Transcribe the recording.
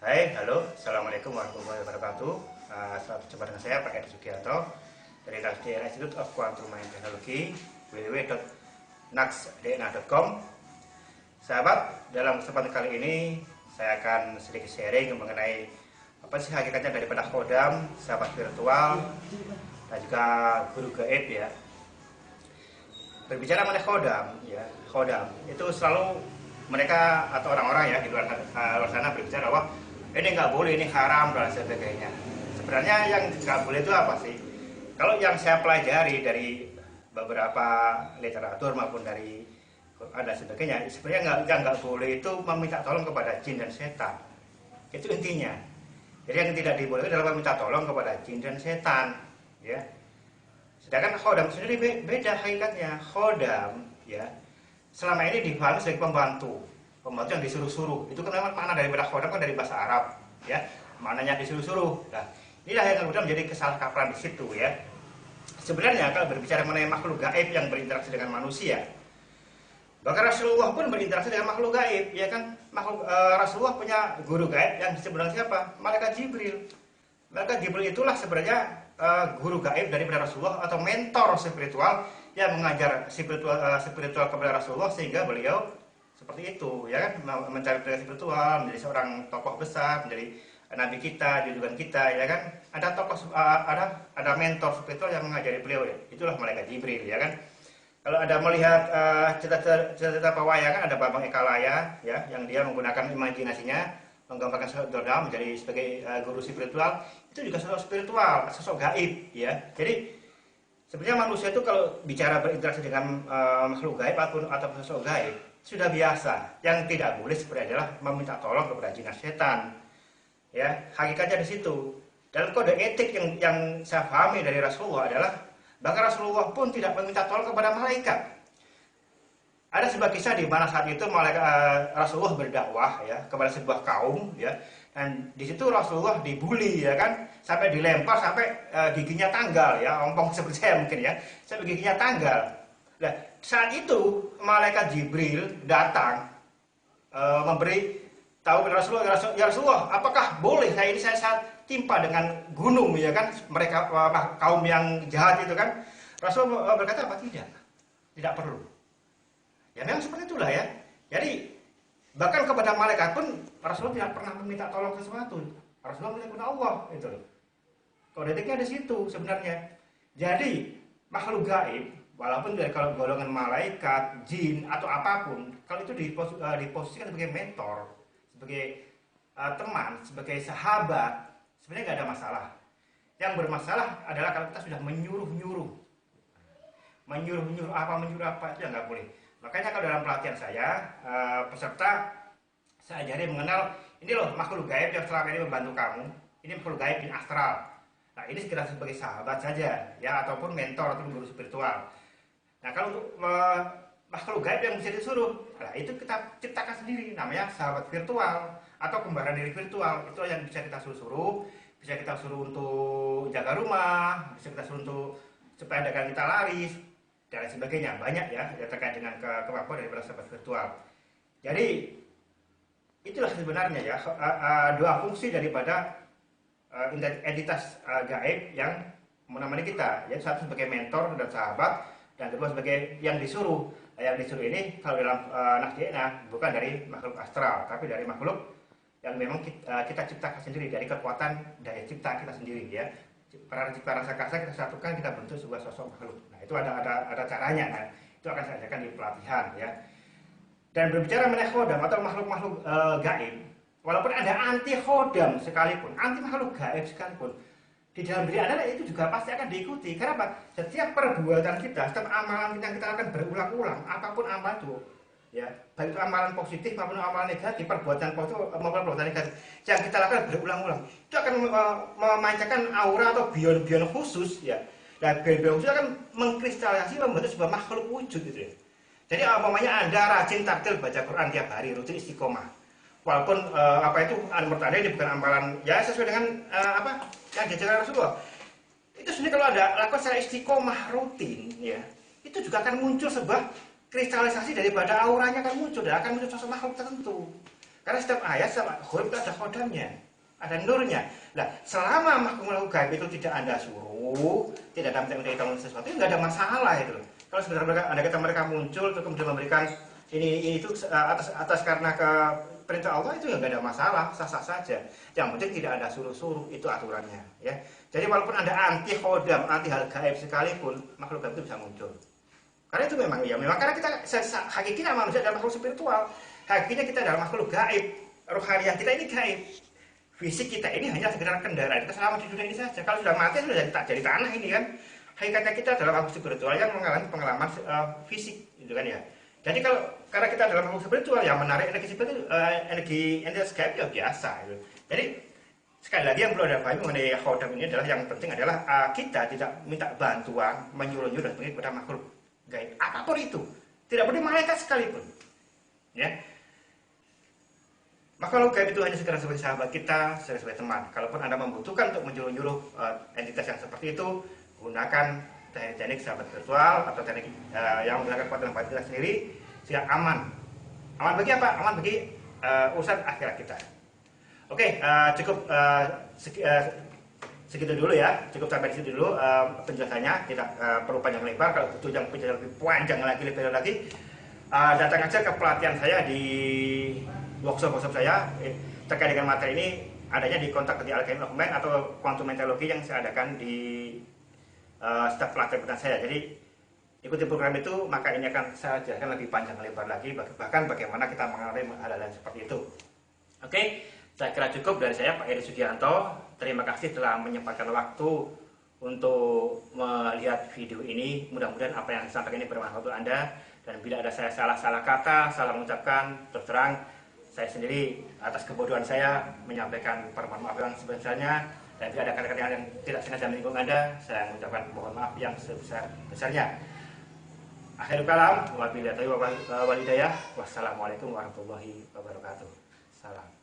Hai, halo, Assalamualaikum warahmatullahi wabarakatuh. Selamat jumpa dengan saya, Pak Edi Sugiarto dari Nasdaq Institute of Quantum and Technology, www.naxdna.com. Sahabat, dalam kesempatan kali ini saya akan sedikit sharing mengenai apa sih hakikatnya daripada khodam, sahabat virtual, dan juga guru gaib ya. Berbicara mengenai khodam itu selalu mereka atau orang-orang ya di luar sana berbicara bahwa ini nggak boleh, ini haram dan sebagainya. Sebenarnya yang nggak boleh itu apa sih? Kalau yang saya pelajari dari beberapa literatur maupun dari Quran dan sebagainya, sebenarnya yang nggak boleh itu meminta tolong kepada jin dan setan. Itu intinya. Jadi yang tidak dibolehkan adalah meminta tolong kepada jin dan setan, ya. Sedangkan khodam sendiri beda hakikatnya. Khodam, ya, selama ini dipahami sebagai pembantu yang disuruh-suruh. Itu kan memang makna daripada khodam kan dari bahasa Arab, ya, maknanya disuruh-suruh. Nah, inilah yang kemudian menjadi kesalahkaprahan di situ, ya. Sebenarnya kalau berbicara mengenai makhluk gaib yang berinteraksi dengan manusia, bahkan Rasulullah pun berinteraksi dengan makhluk gaib, ya kan? Rasulullah punya guru gaib yang sebenarnya siapa? Malaikat Jibril. Malaikat Jibril itulah sebenarnya guru gaib daripada Rasulullah atau mentor spiritual yang mengajar spiritual kepada Rasulullah sehingga beliau seperti itu, ya kan, mencari pendidikan spiritual, menjadi seorang tokoh besar, menjadi nabi kita, junjungan kita, ya kan. Ada tokoh, ada mentor spiritual yang mengajari beliau, ya. Itulah malaikat Jibril, ya kan. Kalau ada melihat cerita pewayangan, ada Bambang Ekalaya, ya, yang dia menggunakan imajinasinya menggambarkan sosok Dodam menjadi sebagai guru spiritual, itu juga sosok spiritual, sosok gaib, ya. Jadi sebenarnya manusia itu kalau bicara berinteraksi dengan makhluk gaib atau sosok gaib sudah biasa. Yang tidak boleh sebenarnya adalah meminta tolong kepada jin dan setan. Ya, hakikatnya di situ. Dalam kode etik yang saya pahami dari Rasulullah adalah bahkan Rasulullah pun tidak meminta tolong kepada malaikat. Ada sebuah kisah di mana saat itu Rasulullah berdakwah ya kepada sebuah kaum, ya. Dan di situ Rasulullah dibully, ya kan, sampai dilempar sampai giginya tanggal, ya, ompong seperti saya mungkin, ya, sampai giginya tanggal. Nah, saat itu malaikat Jibril datang memberi tahu kepada Rasulullah, ya Rasulullah, apakah boleh saya timpa dengan gunung, ya kan, mereka kaum yang jahat itu kan. Rasulullah berkata apa? Tidak perlu. Ya memang seperti itulah, ya. Jadi bahkan kepada malaikat pun Rasulullah tidak pernah meminta tolong sesuatu. Rasulullah minta kepada Allah, itu loh. Kode etiknya di situ sebenarnya. Jadi makhluk gaib, walaupun dari kalau golongan malaikat, jin atau apapun, kalau itu diposisikan sebagai mentor, sebagai teman, sebagai sahabat, sebenarnya nggak ada masalah. Yang bermasalah adalah kalau kita sudah menyuruh apa itu yang nggak boleh. Makanya kalau dalam pelatihan saya, peserta saya ajari mengenal ini loh makhluk gaib yang selama ini membantu kamu. Ini makhluk gaib in astral. Nah, ini sekedar sebagai sahabat saja, ya, ataupun mentor atau guru spiritual. Nah, kalau untuk makhluk gaib yang bisa disuruh, nah itu kita ciptakan sendiri, namanya sahabat virtual atau kembaran diri virtual. Itu yang bisa kita suruh, bisa kita suruh untuk jaga rumah, bisa kita suruh untuk supaya dagang kita laris dan sebagainya. Banyak ya terkait dengan kemampuan daripada sahabat virtual. Jadi itulah sebenarnya ya dua fungsi daripada entitas gaib yang menemani kita, yaitu satu sebagai mentor dan sahabat, dan kedua sebagai yang disuruh. Yang disuruh ini kalau dalam Naxdna bukan dari makhluk astral, tapi dari makhluk yang memang kita ciptakan sendiri dari kekuatan daya cipta kita sendiri, ya. Para cipta rasa kasa kita satukan, kita bentuk sebuah sosok makhluk. Nah, itu ada caranya. Nah, itu akan saya ajarkan di pelatihan, ya. Dan berbicara mengenai khodam atau makhluk-makhluk gaib, walaupun ada anti khodam sekalipun, anti makhluk gaib sekalipun, di dalam diri Anda itu juga pasti akan diikuti. Kenapa? Setiap perbuatan kita, setiap amalan kita akan berulang-ulang, apapun amalan itu, ya, baik itu amalan positif maupun amalan negatif, perbuatan positif maupun perbuatan negatif yang kita lakukan berulang-ulang, itu akan memancarkan aura atau bion-bion khusus, ya. Dan bion-bion khusus akan mengkristalisasi membentuk sebuah makhluk wujud, gitu, ya. Jadi umpamanya Anda rajin taktil baca Quran tiap hari, rutin istiqomah. Walaupun menurut Anda ini bukan amalan ya sesuai dengan yang diajarkan Rasulullah. Itu sebenarnya kalau ada lakukan secara istiqomah rutin, ya, itu juga akan muncul sebuah kristalisasi daripada auranya akan muncul dan akan muncul sosok makhluk tertentu. Karena setiap ayat sama huruf itu ada khodamnya, ada nurnya. Nah, selama makhluk gaib itu tidak Anda suruh, tidak ada minta sesuatu, itu nggak ada masalah itu. Kalau sebenarnya ada kata mereka muncul, terus kemudian memberikan ini itu atas karena ke perintah Allah, itu ya nggak ada masalah, sah-sah saja. Yang penting tidak ada suruh-suruh, itu aturannya. Ya. Jadi walaupun Anda anti khodam, anti hal gaib sekalipun, makhluk gaib itu bisa muncul. Karena itu memang karena kita hakikatnya manusia adalah makhluk spiritual. Hakikatnya kita adalah makhluk gaib. Rohaniah kita ini gaib. Fisik kita ini hanya sekedar kendaraan kita selama di dunia ini saja. Kalau sudah mati sudah jadi tanah ini kan. Hakikatnya kita adalah makhluk spiritual yang mengalami pengalaman fisik, gitu kan ya. Jadi karena kita adalah makhluk spiritual yang menarik energi spiritual, energi gaib ya biasa. Gitu. Jadi sekali lagi yang perlu ada pahami mengenai khodam ini adalah yang penting adalah kita tidak minta bantuan menyuruh-nyuruh dan kepada makhluk gaib apapun itu, tidak boleh malaikat sekalipun, ya. Makhluk gaib itu hanya sekedar sebagai sahabat kita, sebagai teman. Kalaupun Anda membutuhkan untuk menyuruh-nyuruh entitas yang seperti itu, gunakan teknik sahabat virtual atau teknik yang menggunakan kekuatan batin kita sendiri, sehingga aman. Aman bagi apa? Aman bagi urusan akhirat kita. Oke, cukup segitu dulu ya, cukup sampai di situ dulu penjelasannya, tidak perlu panjang lebar. Kalau butuh yang penjelasan lebih panjang lagi, lebih lagi, datang aja ke pelatihan saya di workshop saya terkait dengan materi ini, adanya di kontak di Alchemy of Mind atau Quantum Mentalology yang saya adakan di setiap pelatihan saya. Jadi ikuti program itu, maka ini akan saya jelaskan lebih panjang lebar lagi, bahkan bagaimana kita mengalami hal-hal seperti itu. Oke. Saya kira cukup dari saya, Pak Edi Sugianto. Terima kasih telah menyempatkan waktu untuk melihat video ini. Mudah-mudahan apa yang saya sampaikan ini bermanfaat untuk Anda. Dan bila ada saya salah kata, salah mengucapkan, terus terang saya sendiri atas kebodohan saya menyampaikan permohonan maaf yang sebesarnya. Dan bila ada kata-kata yang tidak sengaja menyinggung Anda, saya mengucapkan mohon maaf yang sebesar-besarnya. Akhirul kalam, wabillahi taufiq wal hidayah. Wassalamualaikum warahmatullahi wabarakatuh. Salam.